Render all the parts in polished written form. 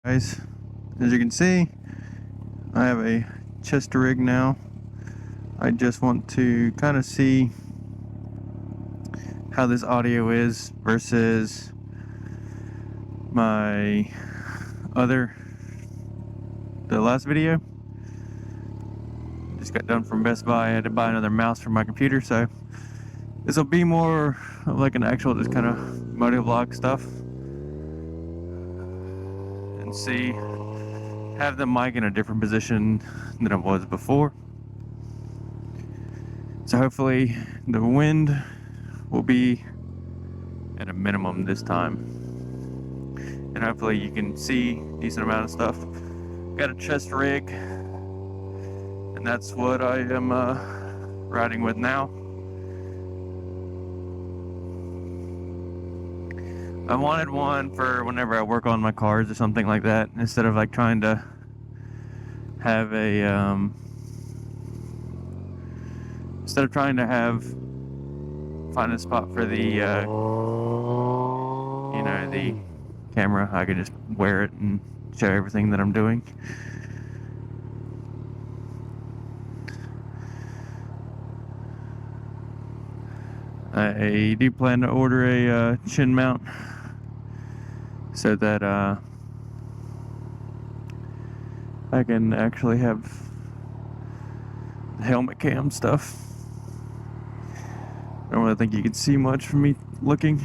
Guys, as you can see, I have a Chester rig now. I just want to kind of see how this audio is versus my the last video. Just got done from Best Buy. I had to buy another mouse for my computer, so this will be more of like an actual just kind of motovlog stuff. And see, have the mic in a different position than it was before. So hopefully the wind will be at a minimum this time. And hopefully you can see a decent amount of stuff. Got a chest rig, and that's what I am riding with now. I wanted one for whenever I work on my cars or something like that, instead of like trying to have find a spot for the the camera. I can just wear it and show everything that I'm doing. I do plan to order a chin mount so that I can actually have the helmet cam stuff. I don't really think you can see much from me looking.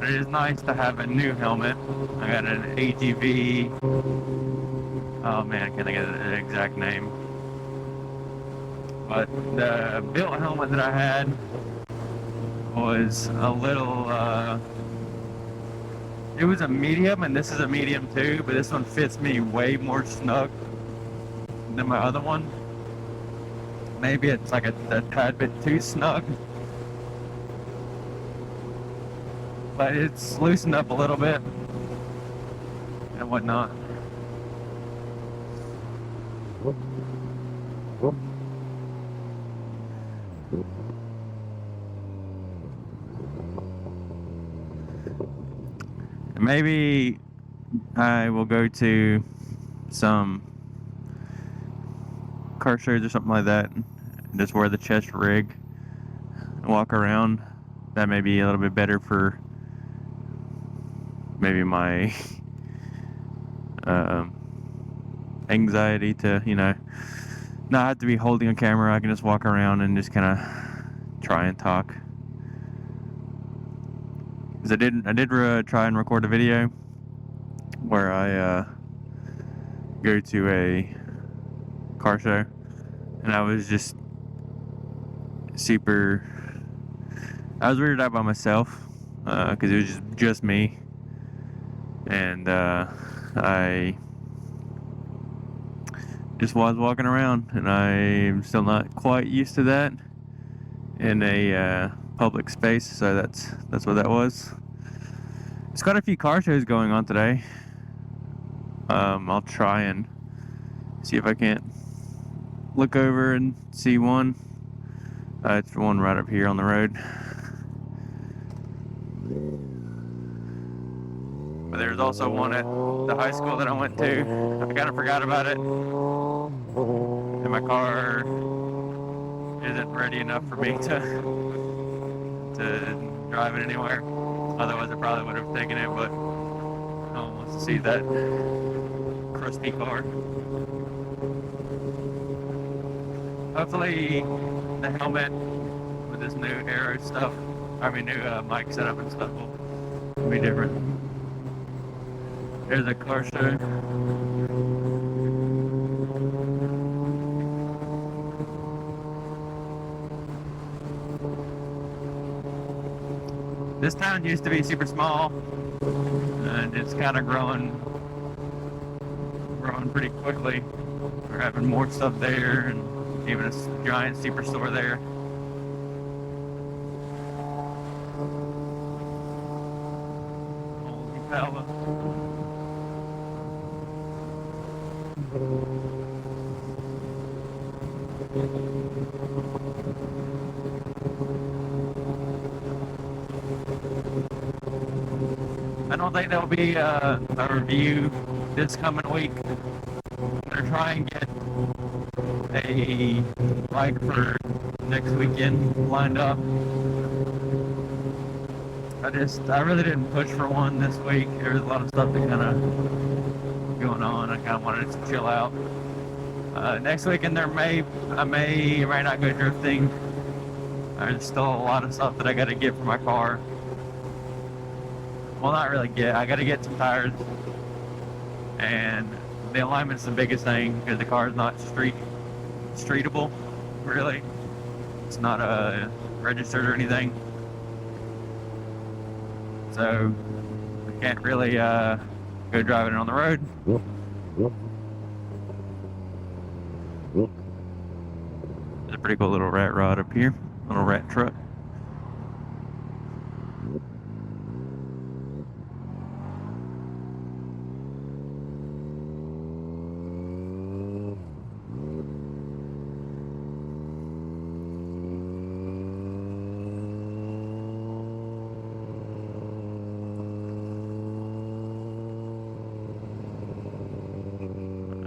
It is nice to have a new helmet. I got an ATV. Oh man, I can't think of the exact name. But the built helmet that I had was a little, it was a medium, and this is a medium too, but this one fits me way more snug than my other one. Maybe it's like a tad bit too snug. But it's loosened up a little bit and whatnot. Maybe I will go to some car shows or something like that and just wear the chest rig and walk around. That may be a little bit better for maybe my anxiety to, not have to be holding a camera. I can just walk around and just kind of try and talk. Because I did try and record a video where I go to a car show, and I was just I was weirded out by myself because it was just me. And I just was walking around, and I'm still not quite used to that in a public space, so that's what that was. There's quite a few car shows going on today. I'll try and see if I can't look over and see one. It's one right up here on the road. But there's also one at the high school that I went to. I kind of forgot about it. And my car isn't ready enough for me to drive it anywhere. Otherwise I probably would have taken it, but no one wants to see that crusty car. Hopefully the helmet with this new aero stuff, new mic setup and stuff will be different. There's a car show. This town used to be super small, and it's kind of growing pretty quickly. We're having more stuff there, and even a giant superstore there. Holy fella. I don't think there'll be a review this coming week. They're trying to get a bike for next weekend lined up. I really didn't push for one this week. There was a lot of stuff that kind of going on. I kind of wanted to chill out. Next weekend I may or may not go drifting. There's still a lot of stuff that I got to get for my car. Well, not really get. I got to get some tires, and the alignment's the biggest thing because the car is not streetable, really. It's not registered or anything, so I can't really go driving it on the road. There's a pretty cool little rat rod up here, little rat truck.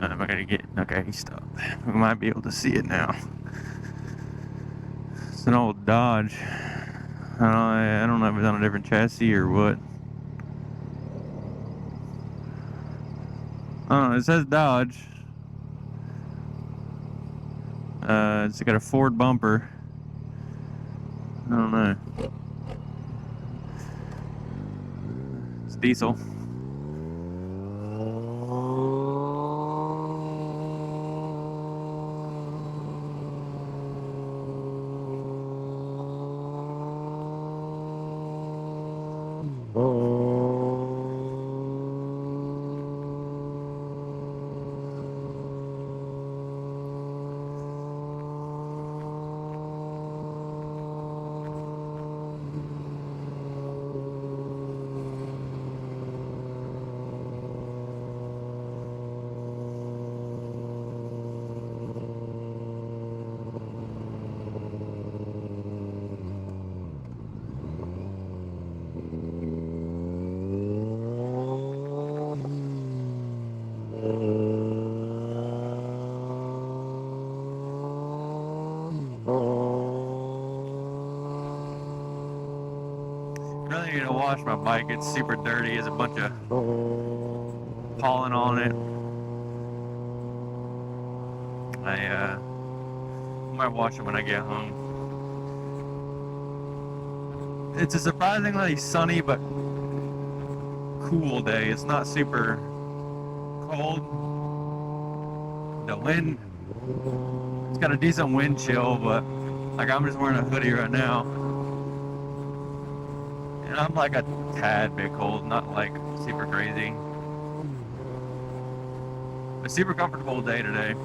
Am I gonna get? Okay, he stopped. We might be able to see it now. It's an old Dodge. I don't know if it's on a different chassis or what. Oh, it says Dodge. It's got a Ford bumper. I don't know. It's diesel. Really need to wash my bike. It's super dirty. There's a bunch of pollen on it. I might wash it when I get home. It's a surprisingly sunny but cool day. It's not super cold. The wind, it's got a decent wind chill, but like I'm just wearing a hoodie right now. And I'm like a tad bit cold, not like super crazy. A super comfortable day today.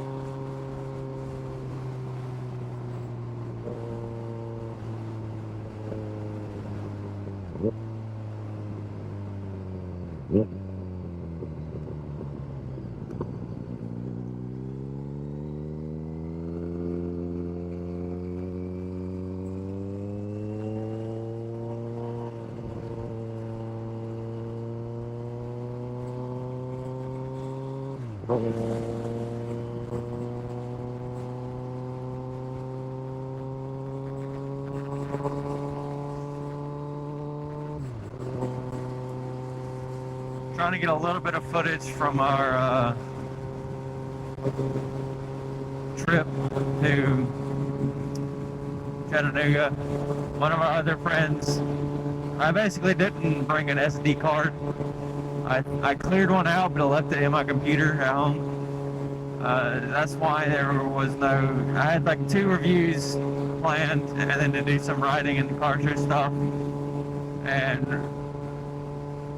Trying to get a little bit of footage from our trip to Chattanooga. One of our other friends, I basically didn't bring an SD card. I cleared one out, but I left it in my computer at home. That's why there was no, I had like 2 reviews planned and then to do some writing and car show stuff. and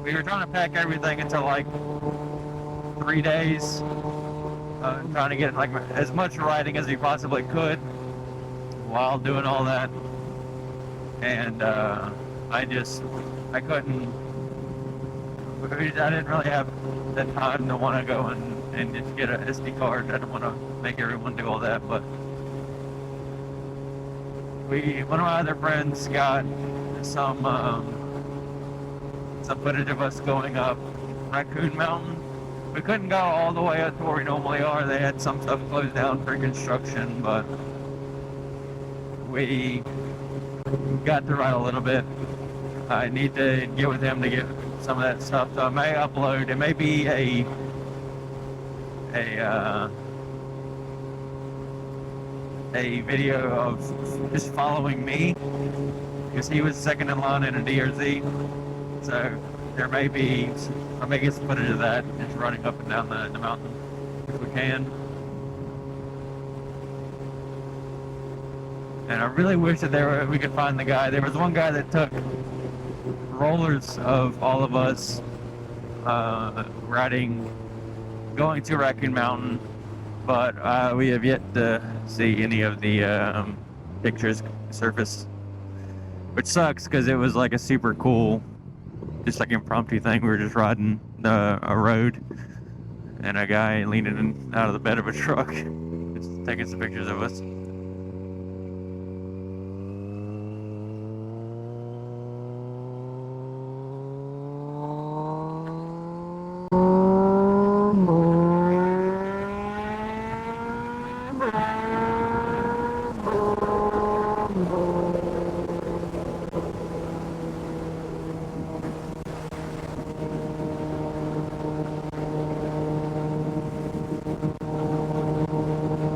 we were trying to pack everything into like 3 days, trying to get like as much riding as we possibly could while doing all that. And I couldn't. I didn't really have the time to want to go and just get a SD card. I didn't want to make everyone do all that, but one of my other friends got some footage of us going up Raccoon Mountain. We couldn't go all the way up to where we normally are. They had some stuff closed down for construction, but we got to ride a little bit. I need to get with him to get some of that stuff, so I may upload. It may be a video of just following me, because he was second in line in a DRZ. So I may get some footage of that, just running up and down the mountain if we can. And I really wish that we could find the guy. There was one guy that took rollers of all of us going to Raccoon Mountain, but we have yet to see any of the pictures surface, which sucks because it was like a super cool, just like impromptu thing. We were just riding a road, and a guy leaning out of the bed of a truck, just taking some pictures of us.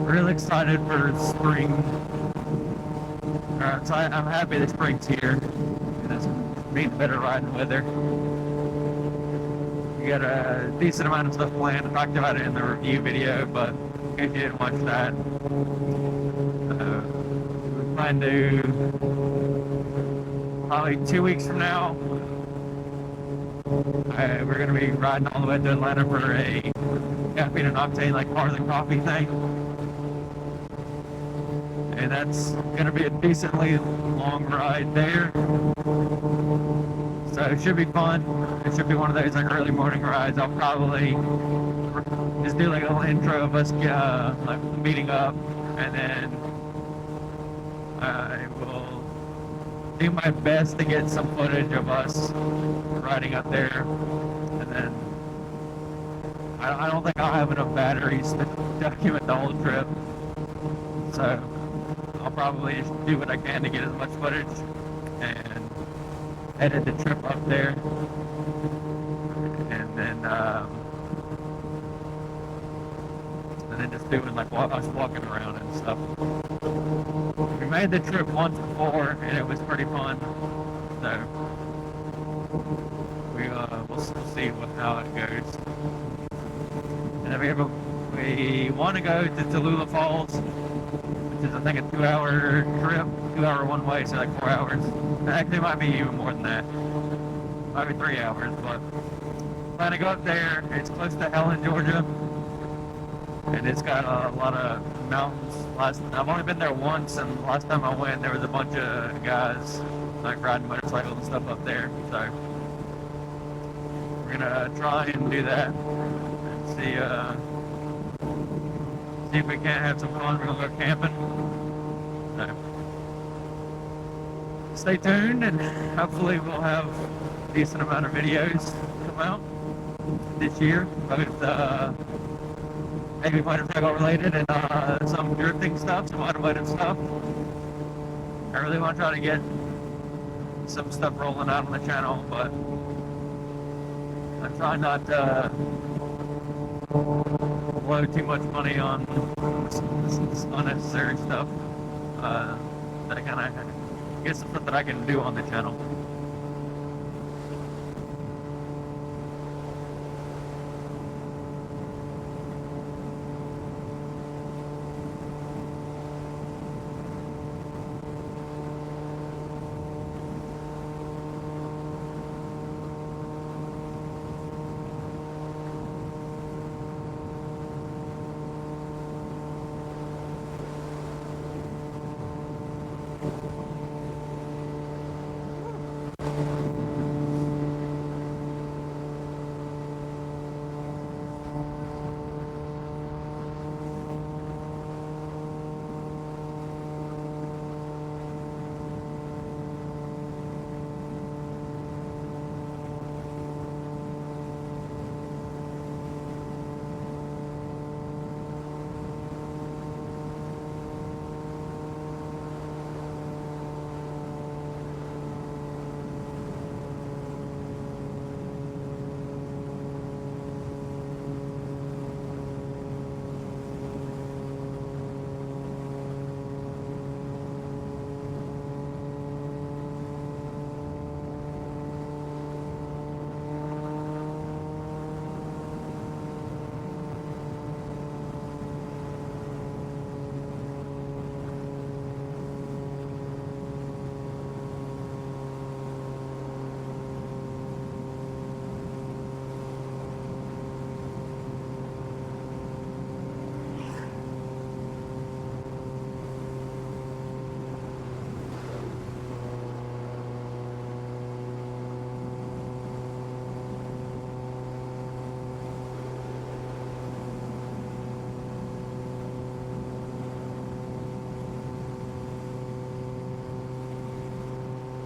Really excited for spring. So I'm happy that spring's here. It's being better riding weather. We got a decent amount of stuff planned. I talked about it in the review video, but in case you didn't watch that, we plan to probably 2 weeks from now. We're going to be riding all the way to Atlanta for a caffeine and octane, like cars and coffee thing. And that's going to be a decently long ride there. So it should be fun. It should be one of those like early morning rides. I'll probably just do like a little intro of us like meeting up, and then I will do my best to get some footage of us riding up there. And then I don't think I'll have enough batteries to document the whole trip. So I'll probably just do what I can to get as much footage and edit the trip up there, and then just doing like us walking around and stuff. We made the trip once before and it was pretty fun, so we'll see how it goes. And if we want to go to Tallulah Falls, which is I think a 2-hour trip, 2-hour one way, so like 4 hours. Actually, it might be even more than that. Might be 3 hours, but plan to go up there. It's close to Helen, Georgia, and it's got a lot of mountains. I've only been there once, and the last time I went, there was a bunch of guys like riding motorcycles and stuff up there. So we're gonna try and do that and see if we can't have some fun. We're gonna go camping. So stay tuned, and hopefully we'll have a decent amount of videos come out this year, both maybe motorcycle related and some drifting stuff, some automotive stuff. I really want to try to get some stuff rolling out on the channel, but I'm trying not to blow too much money on this unnecessary stuff. That I kind of get some stuff that I can do on the channel.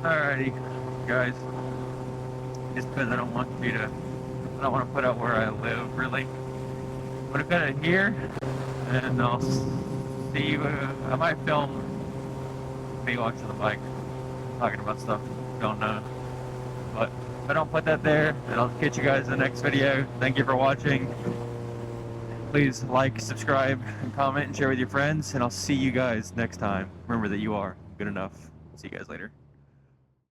Alrighty, guys. Just because I don't want to put out where I live, really. I'm gonna cut it here, and I'll see you. I might film me watching the bike, talking about stuff don't know. But if I don't put that there, then I'll catch you guys in the next video. Thank you for watching. Please like, subscribe, and comment, and share with your friends, and I'll see you guys next time. Remember that you are good enough. See you guys later.